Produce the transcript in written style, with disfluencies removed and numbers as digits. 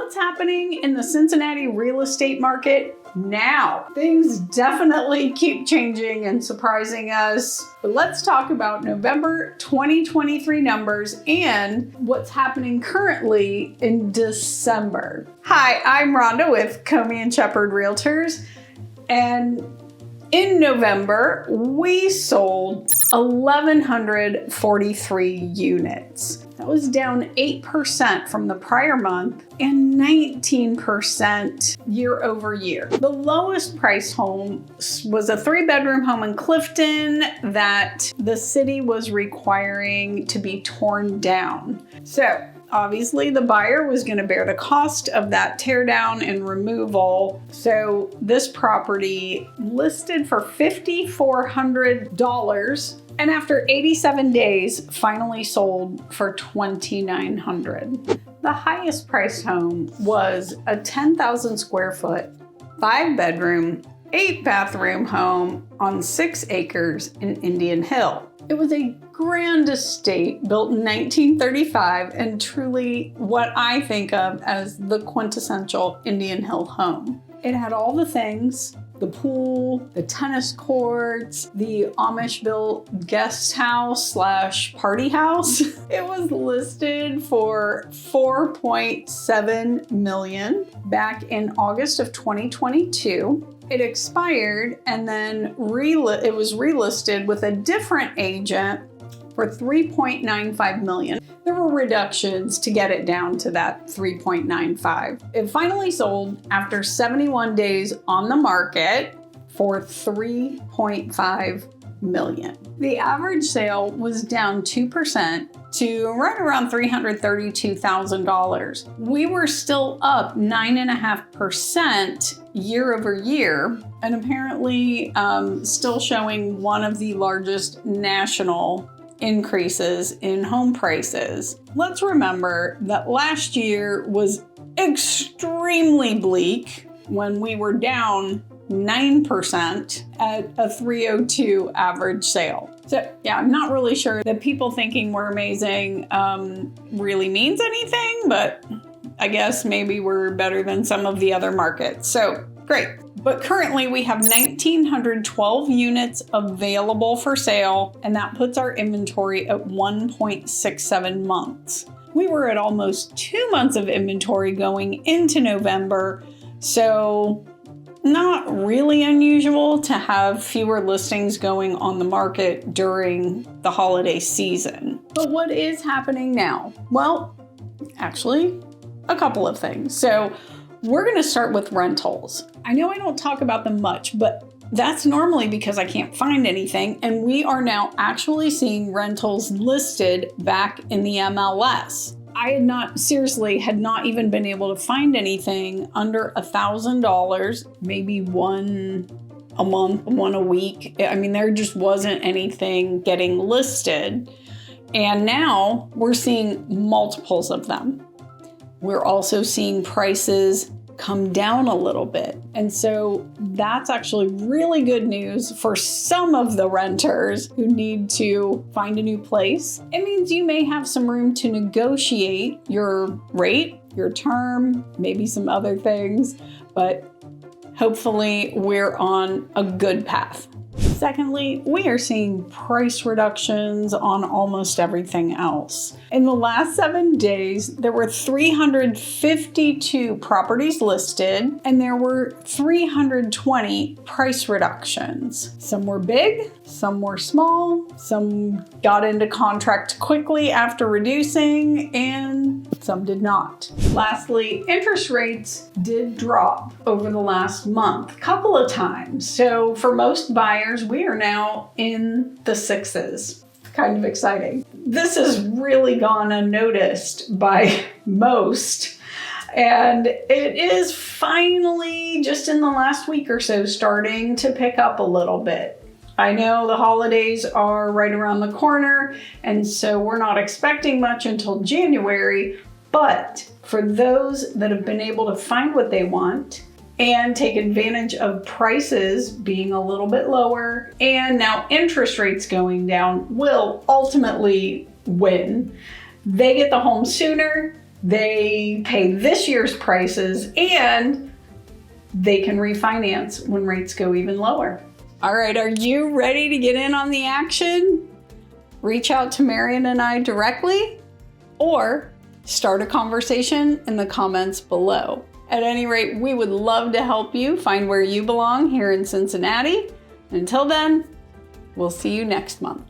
what's happening in the Cincinnati real estate market now? Things definitely keep changing and surprising us. But let's talk about November 2023 numbers and what's happening currently in December. Hi, I'm Rhonda with Comey & Shepard Realtors, and in November, we sold 1,143 units. That was down 8% from the prior month and 19% year over year. The lowest priced home was a 3-bedroom home in Clifton that the city was requiring to be torn down. So obviously, the buyer was going to bear the cost of that tear down and removal. So this property listed for $5,400 and after 87 days, finally sold for $2,900. The highest priced home was a 10,000 square foot, 5-bedroom, 8-bathroom home on 6 acres in Indian Hill. It was a grand estate built in 1935 and truly what I think of as the quintessential Indian Hill home. It had all the things: the pool, the tennis courts, the Amish-built guest house / party house. It was listed for $4.7 million back in August of 2022. It expired and then it was relisted with a different agent for $3.95 million. There were reductions to get it down to that $3.95. It finally sold after 71 days on the market for $3.5 million. The average sale was down 2% to right around $332,000. We were still up 9.5% year over year, and apparently still showing one of the largest national increases in home prices. Let's remember that last year was extremely bleak when we were down 9% at a 302 average sale. So yeah, I'm not really sure that people thinking we're amazing really means anything, but I guess maybe we're better than some of the other markets. So great. But currently we have 1,912 units available for sale, and that puts our inventory at 1.67 months. We were at almost 2 months of inventory going into November, so not really unusual to have fewer listings going on the market during the holiday season. But what is happening now? Well, actually, a couple of things. So we're going to start with rentals. I know I don't talk about them much, but that's normally because I can't find anything. And we are now actually seeing rentals listed back in the MLS. I had not even been able to find anything under $1,000, maybe one a month, one a week. I mean, there just wasn't anything getting listed. And now we're seeing multiples of them. We're also seeing prices come down a little bit. And so that's actually really good news for some of the renters who need to find a new place. It means you may have some room to negotiate your rate, your term, maybe some other things, but hopefully we're on a good path. Secondly, we are seeing price reductions on almost everything else. In the last 7 days, there were 352 properties listed, and there were 320 price reductions. Some were big, some were small, some got into contract quickly after reducing, and some did not. Lastly, interest rates did drop over the last month, a couple of times. So for most buyers, we are now in the 6s. Kind of exciting. This has really gone unnoticed by most, and it is finally, just in the last week or so, starting to pick up a little bit. I know the holidays are right around the corner, and so we're not expecting much until January, but for those that have been able to find what they want and take advantage of prices being a little bit lower and now interest rates going down will ultimately win. They get the home sooner, they pay this year's prices, and they can refinance when rates go even lower. All right, are you ready to get in on the action? Reach out to Marion and I directly, or start a conversation in the comments below. At any rate, we would love to help you find where you belong here in Cincinnati. Until then, we'll see you next month.